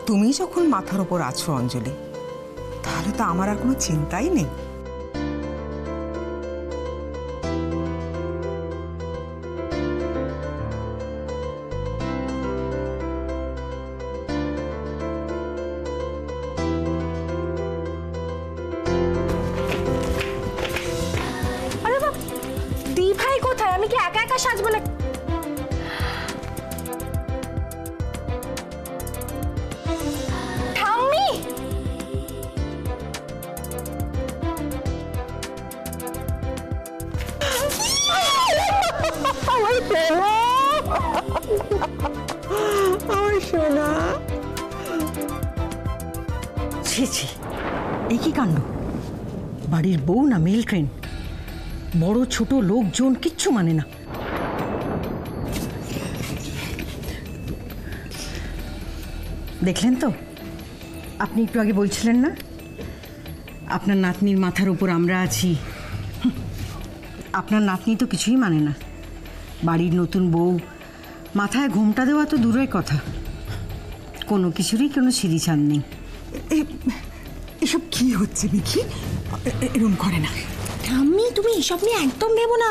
তুমি যখন মাথার উপর আছো অঞ্জলি, তাহলে তো আমার আর কোনো চিন্তাই নেই। আরে বাবা, দি ভাই কোথায়? আমি কি একা একা সাজবো না? ছি ছি, এ কি কাণ্ড! বাড়ির বউ না মেল ট্রেন, বড় ছোট লোকজন কিচ্ছু মানে না। দেখলেন তো, আপনি একটু আগে বলছিলেন না আপনার নাতনির মাথার উপর আমরা আছি। আপনার নাতনি তো কিছুই মানে না। বাড়ির নতুন বউ, মাথায় ঘোমটা দেওয়া তো দূরের কথা, কোনো কিছুরই কোনো সিঁড়িছান নেই। এসব কি হচ্ছে মিকি? এরকম করে না ঠাম্মি, তুমি এসব নিয়ে একদম ভেবো না।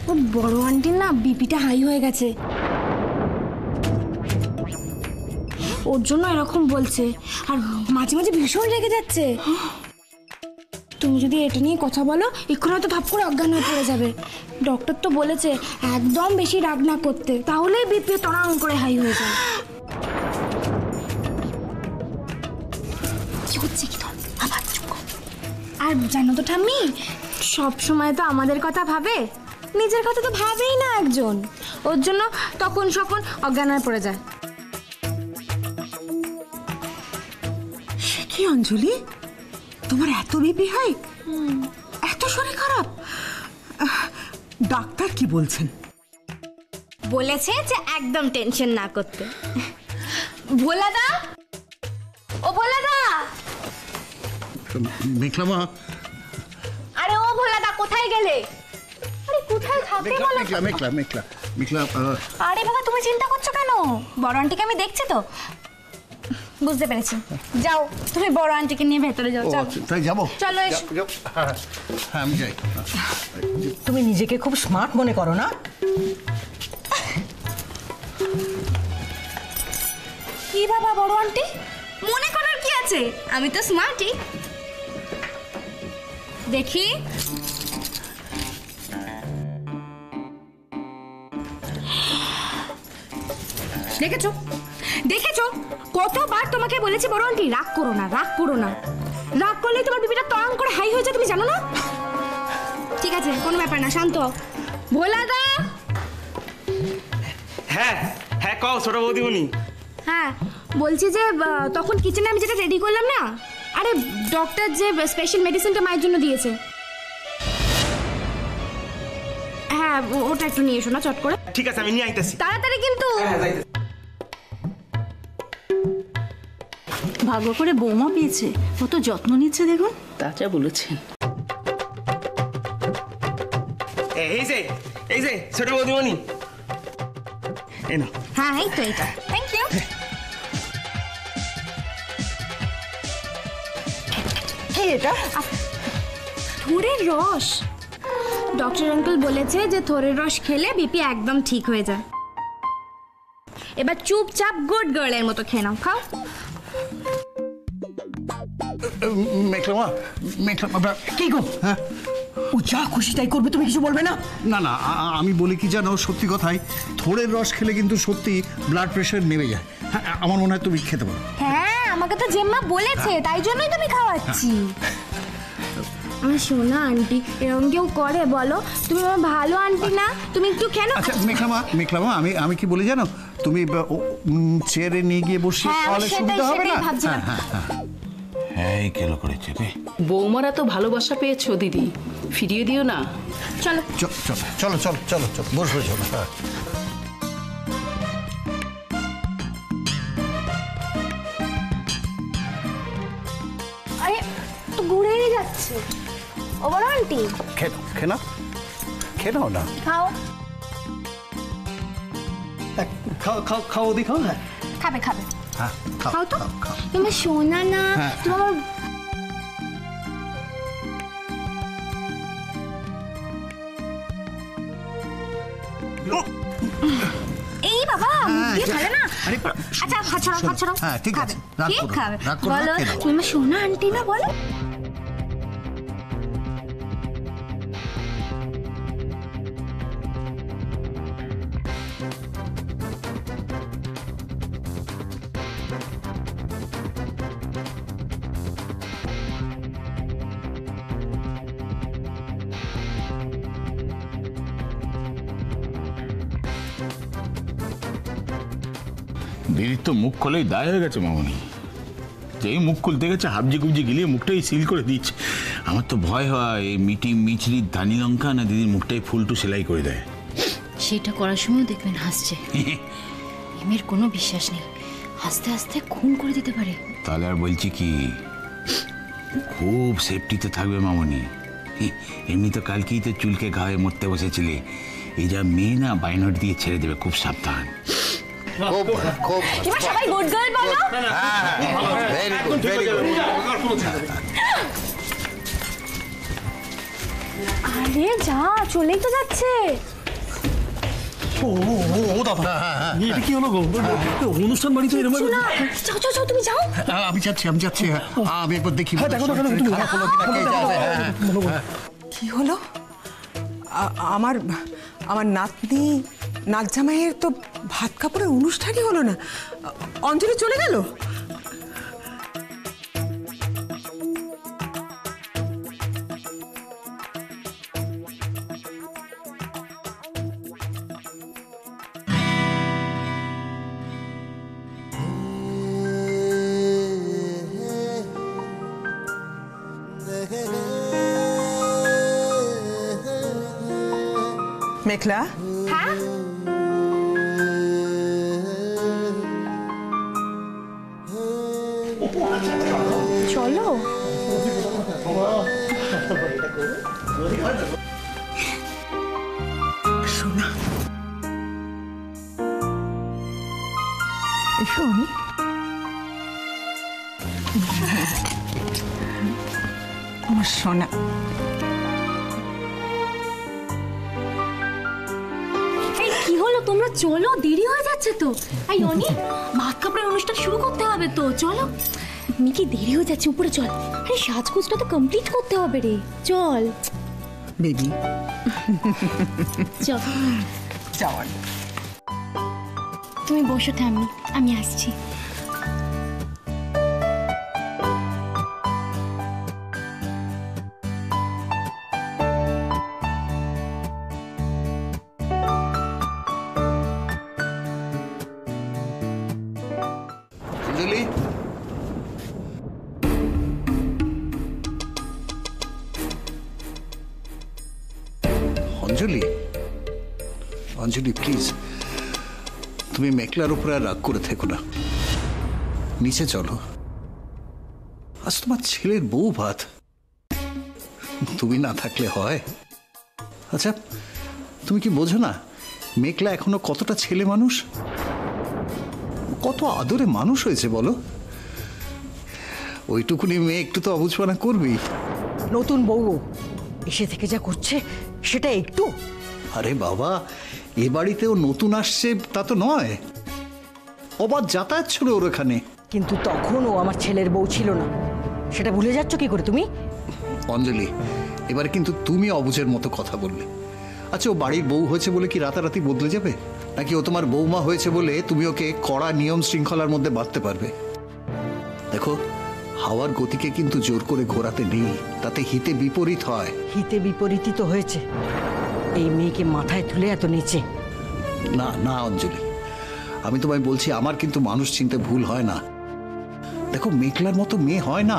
ও বড় আন্টির না বিপিটা হাই হয়ে গেছে, ওর জন্য এরকম বলছে। আর মাঝে মাঝে ভীষণ রেগে যাচ্ছে। তুমি যদি এটা নিয়ে কথা বলো, এক্ষুনি হয়তো ধাপ করে অজ্ঞান হয়ে পড়ে যাবে। ডক্টর তো বলেছে একদম বেশি রাগ না করতে, তাহলেই বিপি তড়াং করে হাই হয়ে যায়। কি হচ্ছে কি? আবার চুপ কর। আর জানো তো ঠাম্মি, সব সময় তো আমাদের কথা ভাবে, নিজের কথা তো ভাবেই না একজন। ওর জন্য তখন সখন অজ্ঞান হয়ে পড়ে যায়। সে কি অঞ্জলি, তোমার এত বিপি হয়? এত শরীর খারাপ? ডাক্তার কি বলছেন? বলেছে যে একদম টেনশন না করতে। ভোলাদা, ও ভোলাদা! মেঘলামা, আরে ও ভোলাদা, কোথায় গেলে? আরে কোথায় থাকে বলো? মেঘলা। আরে বাবা, তুমি চিন্তা করছো কেন? বড় আন্টিকে আমি দেখছি তো, বুঝতে পেরেছি। যাও, তুমি বড় আন্টিকে নিয়ে ভেতরে যাও। চলো। তাই যাবো? চলো এসো। হ্যাঁ, আমি যাই। তুমি নিজেকে খুব স্মার্ট মনে করো না? কি বাবা বড় আন্টি, মনে করার কি আছে? আমি তো স্মার্টই। দেখি, দেখেছো দেখেছো কতবার তোমাকে বলেছি বড় আন্টি রাগ করো না, রাগ করো না। রাগ করলেই তোমার বিপিটা তড়াং করে হাই হয়ে যায়, তুমি জানো না? ঠিক আছে, কোনো ব্যাপার না, শান্ত হও। ভোলাদা! হ্যাঁ হ্যাঁ, কও ছোট বৌদিমণি। হ্যাঁ, বলছি যে তখন কিচেনে আমি যেটা রেডি করলাম না, আরে ডক্টর যে স্পেশাল মেডিসিনটা মায়ের জন্য দিয়েছে, হ্যাঁ ওটা একটু নিয়ে এসো না চট করে। ঠিক আছে, আমি নিয়ে আইতেছি। তাড়াতাড়ি কিন্তু। ভাগ্য করে বৌমা পেয়েছে, কত যত্ন নিচ্ছে দেখুন। তা যা বলেছেন। এই যে ছোট বৌদিমণি, এই নাও। হ্যাঁ, এই তো এইটা। Thank you. কি এটা? থোড়ের রস। ডক্টর আঙ্কেল বলেছে যে থোড়ের রস খেলে বিপি একদম ঠিক হয়ে যায়। এবার চুপচাপ গুড গার্লের মতো খেয়ে নাও, খাও। মেঘলামা, কি গো? হ্যাঁ, ও যা খুশি তাই করবে, তুমি কিছু বলবে না? না না, আমি বলি কি জানো, সত্যি কথাই থোড়ের রস খেলে কিন্তু সত্যি ব্লাড প্রেশার নেমে যায়। হ্যাঁ, আমার মনে হয় তুমি খেতে পারো। হ্যাঁ, আমাকে তো জেম্মা বলেছে, তাই জন্যই তো আমি খাওয়াচ্ছি। আমার সোনা আন্টি, এরকম কেউ করে বলো? তুমি আমার ভালো আন্টি না? তুমি একটু কেন? আচ্ছা মেঘলামা, আমি কি বলি জানো, তুমি চেয়ারে নিয়ে গিয়ে বসে তাহলে সুবিধা হবে না? হ্যাঁ, এই কেলো করেছে রে। বৌমারা তো ভালোবাসা পেয়েছো দিদি, ফিরিয়ে দিও না। চলো চলো চলো চলো চলো, বসবে চলো। হ্যাঁ, আরে তো ঘুরেই যাচ্ছে। ও বড় আন্টি, খেয়ে নাও না। খাও। খাও খাও খাও, দি খাও। হ্যাঁ, খাবে খাবে। হ্যাঁ খাও তো তোমার সোনা না তোমার এই বাবা মুখ দিয়ে খাবে না। আরে আচ্ছা হাত ছড়াও হাত ছড়াও। হ্যাঁ ঠিক আছে, রাগ কে করো না, খাবে রাগ করো না, বলো খেয়ে নাও। তুমি আমার সোনা আন্টি না বলো। দিদির তো মুখ খোলেই দায় হয়ে গেছে মামনি, যেই মুখ খুলতে গেছে হাবজি গুবজি গিলিয়ে মুখটাই সিল করে দিচ্ছে। আমার তো ভয় হয় এই মিটি মিচড়ির ধানি লঙ্কা না দিদির মুখটাই ফুলটু সেলাই করে দেয়। সেটা করার সময় দেখবেন হাসছে। এমের কোনো বিশ্বাস নেই, হাসতে হাসতে খুন করে দিতে পারে। তাহলে আর বলছি কি, খুব সেফটিতে থাকবে মামনি। এমনি তো কালকেই তো চুলকে ঘায়ে মরতে বসেছিলে, এই যা মেয়ে না বাইনট দিয়ে ছেড়ে দেবে, খুব সাবধান। এবার সবাই গুড গার্ল বলো। Very good, very good. আরে যা চলেই তো যাচ্ছে। ও দাদা, এটা কি হলো গো? অনুষ্ঠান বাড়ি তো এরকম। শোনা যাও যাও যাও তুমি যাও। আমি যাচ্ছি, আমি যাচ্ছি। আমি একবার দেখি দেখো দেখো তুমি খারাপ হলো কিনা, কে যাবে। কি হলো? আমার আমার নাতনি নাচ জামাইয়ের তো ভাত কাপড়ের অনুষ্ঠানই হলো না। অঞ্জলি চলে গেল। মেঘলা, হ্যাঁ চলো। শোনা শোন, আমার সোনা। এই কি হলো, তোমরা চলো, দেরি হয়ে যাচ্ছে তো। এই অনি, ভাত কাপড়ের অনুষ্ঠান শুরু করতে হবে তো, চলো। মিকি দেরি হয়ে যাচ্ছে, উপরে চল। আরে সাজগোজটা তো কমপ্লিট করতে হবে রে, চল বেবি চল। যাওয়ার তুমি বসো থামি, আমি আসছি। অঞ্জলি, অঞ্জলি, অঞ্জলি প্লিজ, তুমি মেঘলার উপরে আর রাগ করে থেকো না, নিচে চলো। আজ তোমার ছেলের বউ ভাত, তুমি না থাকলে হয়? আচ্ছা তুমি কি বোঝো না মেঘলা এখনো কতটা ছেলে মানুষ, কত আদরে মানুষ হয়েছে বলো? ওইটুকুনি মেয়ে একটু তো অবুঝপানা করবেই। নতুন বউ এসে থেকে যা করছে সেটা একটু। আরে বাবা, এ বাড়িতেও নতুন আসছে তা তো নয়, অবাধ যাতায়াত ছিল ওর ওখানে। কিন্তু তখন ও আমার ছেলের বউ ছিল না, সেটা ভুলে যাচ্ছ কি করে তুমি? অঞ্জলি, এবার কিন্তু তুমি অবুঝের মতো কথা বললে। আচ্ছা, ও বাড়ির বউ হয়েছে বলে কি রাতারাতি বদলে যাবে? নাকি ও তোমার বৌমা হয়েছে বলে তুমি ওকে কড়া নিয়ম শৃঙ্খলার মধ্যে বাঁধতে পারবে? দেখো, হাওয়ার গতিকে কিন্তু জোর করে ঘোরাতে নেই, তাতে হিতে বিপরীত হয়। হিতে বিপরীতই তো হয়েছে। এই মেয়েকে মাথায় তুলে এত নিচে। না না অঞ্জলি, আমি তোমায় বলছি, আমার কিন্তু মানুষ চিনতে ভুল হয় না। দেখো, মেঘলার মতো মেয়ে হয় না।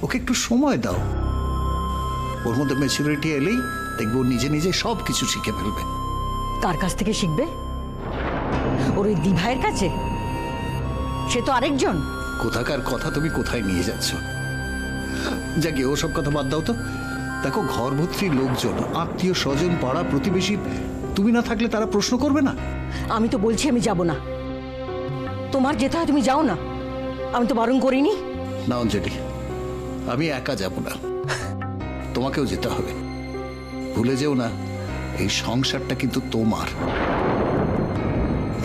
ওকে একটু সময় দাও, ওর মধ্যে ম্যাচুরিটি এলেই দেখবো নিজে নিজে সব কিছু শিখে ফেলবে। কার কাছ থেকে শিখবে? ওর ওই দিভাইয়ের কাছে? সে তো আরেকজন। কোথাকার কথা তুমি কোথায় নিয়ে যাচ্ছ? যাকে ওসব কথা বাদ দাও তো। দেখো, ঘরভর্তি লোকজন, আত্মীয় স্বজন, পাড়া প্রতিবেশী, তুমি না থাকলে তারা প্রশ্ন করবে না? আমি তো বলছি আমি যাব না। তোমার যেতে হয় তুমি যাও না, আমি তো বারণ করিনি। না অঞ্জলি, আমি একা যাব না, তোমাকেও যেতে হবে। ভুলে যেও না, এই সংসারটা কিন্তু তোমার।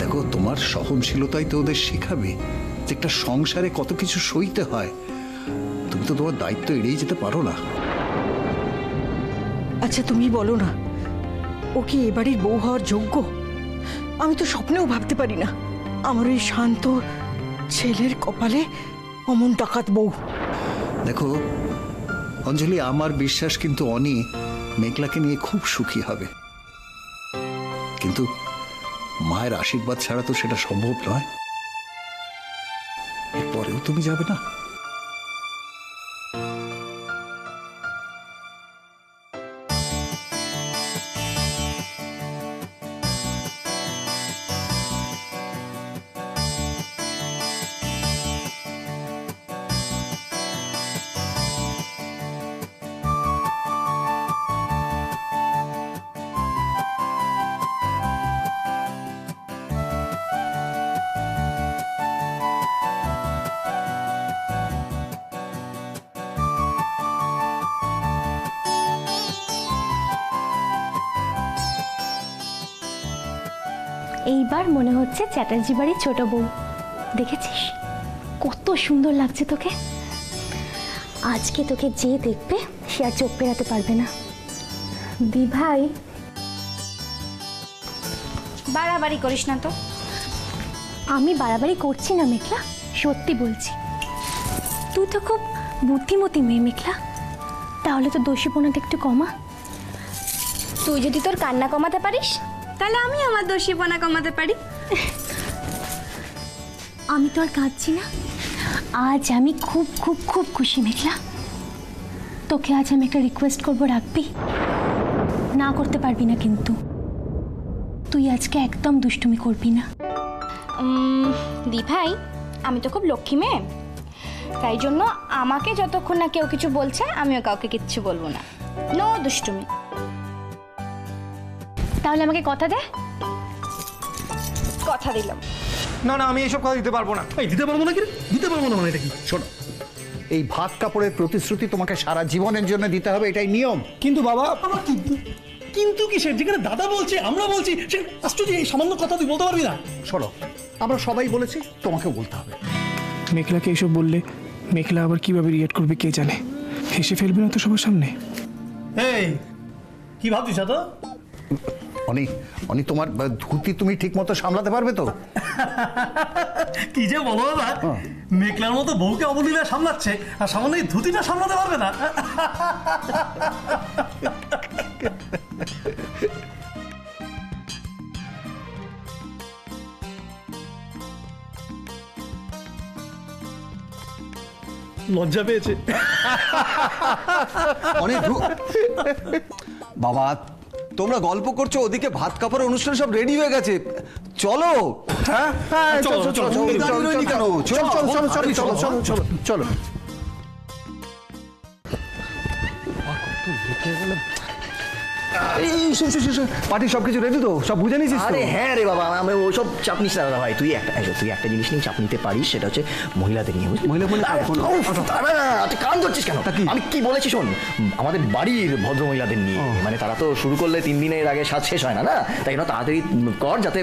দেখো, তোমার সহনশীলতাই তো ওদের শেখাবে যে একটা সংসারে কত কিছু সইতে হয়। তুমি তো তোমার দায়িত্ব এড়িয়ে যেতে পারো না। আচ্ছা তুমি বলো না, ও কি এ বাড়ির বউ হওয়ার যোগ্য? আমি তো স্বপ্নেও ভাবতে পারি না আমার এই শান্ত ছেলের কপালে অমন ডাকাত বউ। দেখো অঞ্জলি, আমার বিশ্বাস কিন্তু অনি মেঘলাকে নিয়ে খুব সুখী হবে, কিন্তু মায়ের আশীর্বাদ ছাড়া তো সেটা সম্ভব নয়। এরপরেও তুমি যাবে না? এইবার মনে হচ্ছে চ্যাটার্জি বাড়ির ছোট বউ। দেখেছিস কত সুন্দর লাগছে তোকে? আজকে তোকে যে দেখবে সে আর চোখ ফেরাতে পারবে না। দি ভাই, বাড়াবাড়ি করিস না তো। আমি বাড়াবাড়ি করছি না মেঘলা, সত্যি বলছি। তুই তো খুব বুদ্ধিমতী মেয়ে মেঘলা, তাহলে তো দোষীপনাটা একটু কমা। তুই যদি তোর কান্না কমাতে পারিস তাহলে আমি আমার দোষীপনা কমাতে পারি। আমি তো আর কাঁদছি না, আজ আমি খুব খুব খুব খুশি মেঘলা। তোকে আজ আমি একটা রিকোয়েস্ট করবো, রাখবি? না করতে পারবি না কিন্তু। তুই আজকে একদম দুষ্টুমি করবি না। দি ভাই, আমি তো খুব লক্ষ্মী মেয়ে, তাই জন্য আমাকে যতক্ষণ না কেউ কিছু বলছে আমিও কাউকে কিচ্ছু বলবো না। নো দুষ্টুমি। তাহলে আমাকে কথা দে। কথা দিলাম। না না, আমি এইসব কথা দিতে পারবো না। এই দিতে পারবো না, কি দিতে পারবো না মানে এটা কি? শোনো, এই ভাত কাপড়ের প্রতিশ্রুতি তোমাকে সারা জীবনের জন্য দিতে হবে, এটাই নিয়ম। কিন্তু বাবা, আমার কিন্তু কিসের? যেখানে দাদা বলছে, আমরা বলছি, আশ্চর্য, এই সামান্য কথা তুই বলতে পারবি না? শোনো, আমরা সবাই বলেছি, তোমাকেও বলতে হবে। মেঘলাকে এসব বললে মেঘলা আবার কিভাবে রিয়েক্ট করবে কে জানে। হেসে ফেলবে না তো সবার সামনে? এই কি ভাবছিস তো? অনি, অনি, তোমার ধুতি তুমি ঠিক মতো সামলাতে পারবে তো? কি যে বলো দাদা, মেঘলার মতো বউকে অবলীলা সামলাচ্ছে আর সামান্য এই ধুতিটা সামলাতে পারবে না? লজ্জা পেয়েছে। অনেক বাবা, তোমরা গল্প করছো, ওদিকে ভাত কাপড়ের অনুষ্ঠান সব রেডি হয়ে গেছে। চলো। হ্যাঁ, চলো চলো চলো চলো চলো। পার্টি সবকিছু রেডি তো? সব বুঝে নিয়েছিস? আরে হ্যাঁ রে বাবা, আমি ওসব চাপ নিস না দাদা ভাই। তুই একটা জিনিস নিয়ে চাপ নিতে পারিস, সেটা হচ্ছে মহিলাদের নিয়ে। মহিলা কান ধরছিস কেন? আমি কি বলেছি শোন, আমাদের বাড়ির ভদ্র মহিলাদের নিয়ে। মানে তারা তো শুরু করলে 3 দিনের আগে সাজ শেষ হয় না, না? তাই জন্য তাড়াতাড়ি কর, যাতে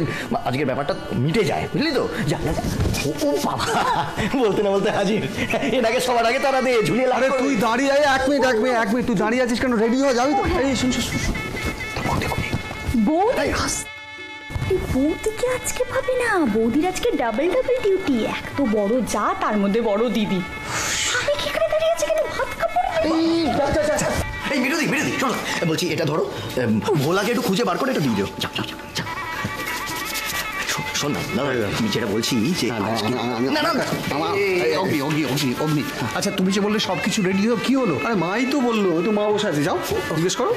আজকের ব্যাপারটা মিটে যায়, বুঝলি তো? যা। ও বাবা, বলতে না বলতে হাজির। এর আগে সবার আগে তারা দিয়ে ঝুলিয়ে লাগে। তুই দাঁড়িয়ে আয়, এক মিনিট তুই দাঁড়িয়ে আছিস কেন? রেডি হয়ে যাবি তো? এই শুন, বৌদিকে আজকে পাবে না। বৌদির আজকে ডাবল ডিউটি। এক তো বড় যা, তার মধ্যে বড় দিদি। আমি কি করে দাঁড়িয়ে আছি কেন? ভাত কাপড়। এই মিরুদি শোনো, বলছি এটা ধরো, ভোলাকে একটু খুঁজে বার করে এটা দিয়ে দিও। শোন না দাদা, আমি যেটা বলছি যে অগ্নি, আচ্ছা তুমি যে বললে সবকিছু রেডি হলো, কি হলো? আরে মাই তো বললো, তো মা বসে আছে, যাও জিজ্ঞেস করো।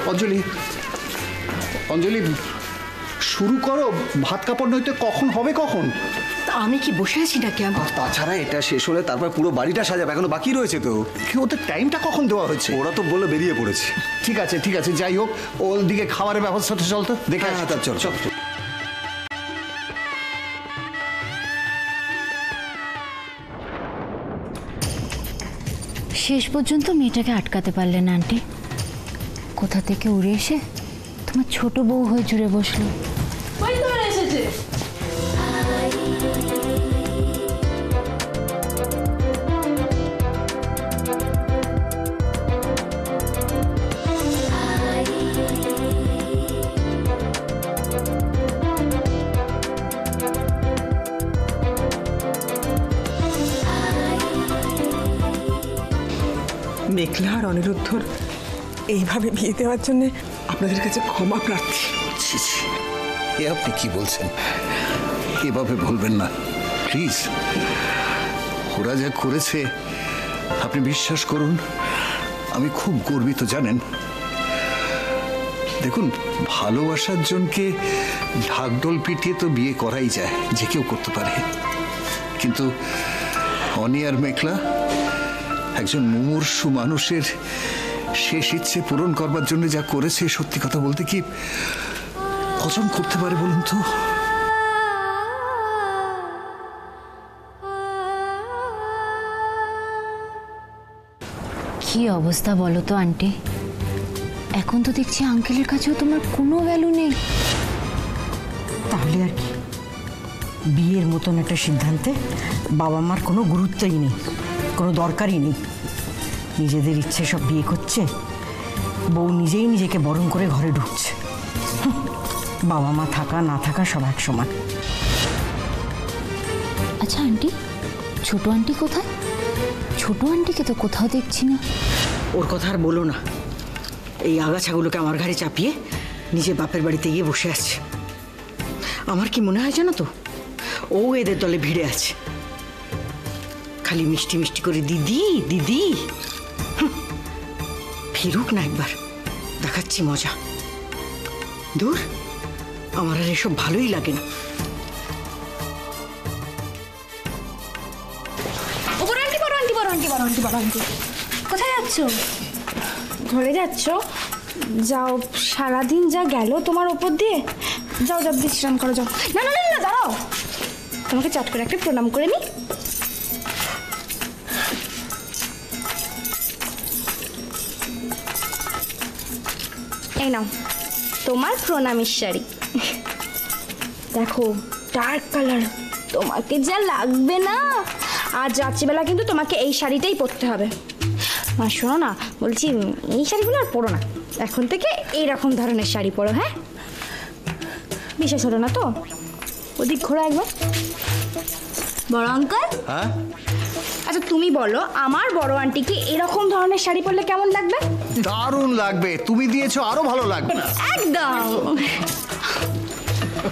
অঞ্জলি, শুরু করো, ভাত কাপড় নইতে কখন হবে কখন? তা আমি কি বসে আছি নাকি? আমি আর তাছাড়া এটা শেষ হলে তারপর পুরো বাড়িটা সাজাবে, এখনো বাকি রয়েছে তো। কি ওদের টাইমটা কখন দেওয়া হয়েছে? ওরা তো বললো বেরিয়ে পড়েছে। ঠিক আছে ঠিক আছে, যাই হোক, ওর দিকে খাবারের ব্যবস্থাটা চলতো দেখে হ্যাঁ, তা চল চল। শেষ পর্যন্ত মেয়েটাকে আটকাতে পারলেন আন্টি। কোথা থেকে উড়ে এসে তোমার ছোট বউ হয়ে জুড়ে বসলো। মেঘলা আর অনিরুদ্ধর এইভাবে বিয়ে দেওয়ার জন্য আপনাদের কাছে ক্ষমা প্রার্থী। ছি ছি, এ আপনি কি বলছেন? এভাবে বলবেন না প্লিজ। ওরা যা করেছে আপনি বিশ্বাস করুন, আমি খুব গর্বিত জানেন। দেখুন, ভালোবাসার জনকে ঢাকঢোল পিটিয়ে তো বিয়ে করাই যায়, যে কেউ করতে পারে, কিন্তু অনি আর মেঘলা একজন মুমূর্ষু মানুষের শেষ ইচ্ছে পূরণ করবার জন্য যা করেছে, সত্যি কথা বলতে কি কজন করতে পারে বলুন তো? কি অবস্থা বলো তো আন্টি? এখন তো দেখছি আঙ্কেলের কাছেও তোমার কোনো ভ্যালু নেই। তাহলে আর কি, বিয়ের মতন একটা সিদ্ধান্তে বাবা মার কোনো গুরুত্বই নেই, কোনো দরকারই নেই। নিজেদের ইচ্ছে সব বিয়ে করছে, বউ নিজেই নিজেকে বরণ করে ঘরে ঢুকছে। বাবা মা থাকা না থাকা সব এক সমান। আচ্ছা আন্টি, ছোট আন্টি কোথায়? ছোট আন্টিকে তো কোথাও দেখছি না। ওর কথা আর বলো না, এই আগাছাগুলোকে আমার ঘাড়ে চাপিয়ে নিজে বাপের বাড়িতে গিয়ে বসে আছে। আমার কি মনে হয় জানো তো, ও এদের দলে ভিড়ে আছে, খালি মিষ্টি মিষ্টি করে দিদি দিদি। ফিরুক না একবার, দেখাচ্ছি মজা। দূর, আমার আর এসব ভালোই লাগে না। কোথায় যাচ্ছ? ঘরে যাচ্ছ? যাও, সারাদিন যা গেল তোমার ওপর দিয়ে, যাও যাও বিশ্রাম করো, যাও। না না না না, দাঁড়াও, তোমাকে চট করে একটা প্রণাম করে নি। এই নাও তোমার প্রণামের শাড়ি। দেখো, ডার্ক কালার, তোমাকে যা লাগবে না। আজ রাত্রিবেলা কিন্তু তোমাকে এই শাড়িটাই পরতে হবে। আর শোনো না, বলছি এই শাড়িগুলো আর পরো না, এখন থেকে এইরকম ধরনের শাড়ি পরো। হ্যাঁ, বিশেষ হলো না তো? ওদিক ঘোরো একবার। বড় আঙ্কেল, হ্যাঁ আচ্ছা তুমি বলো, আমার বড় আন্টিকে এরকম ধরনের শাড়ি পরলে কেমন লাগবে? দারুণ লাগবে, তুমি দিয়েছো আরো ভালো লাগবে। একদম।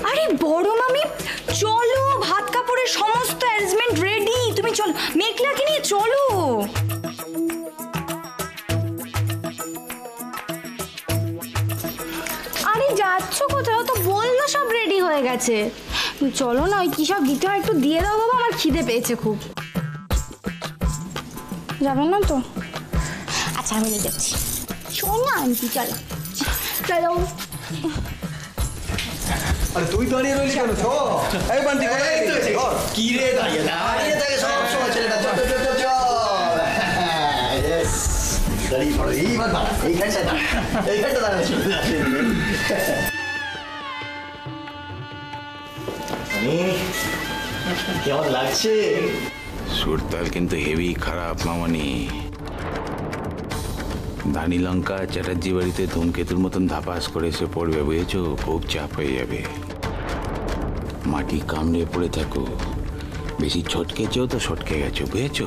আরে বড় মামি, চলো, ভাত কাপড়ের সমস্ত অ্যারেঞ্জমেন্ট রেডি, তুমি চলো, মেঘলাকে নিয়ে চলো। আরে যাচ্ছ কোথাও? তো বললো সব রেডি হয়ে গেছে। চলো না, ওই কি সব দিতে হয় একটু দিয়ে দাও বাবা, আমার খিদে পেয়েছে খুব। যাবেন না তো? আচ্ছা আমি নিয়ে যাচ্ছি। শোন না আন্টি, চলো চলো। আরে তুই দাঁড়িয়ে রইলি কেন? এই বান্টি কি রে দাঁড়িয়ে দাঁড়িয়ে থাকে সব সময় ছেলেটা? চল চল চল চল। দাঁড়িয়ে পড়ো, এইবার দাঁড়া, এইখানটা দাঁড়া, এইখানটা দাঁড়া। কেমন লাগছে? সুরতাল কিন্তু হেভি খারাপ মামনি। ধানি লঙ্কা চ্যাটার্জি বাড়িতে ধূমকেতুর মতন ধাপাস করে এসে পড়বে, বুঝেছো? খুব চাপ হয়ে যাবে। মাটি কামড়ে পড়ে থাকো, বেশি ছটকেছেও তো সটকে গেছো, বুঝেছো?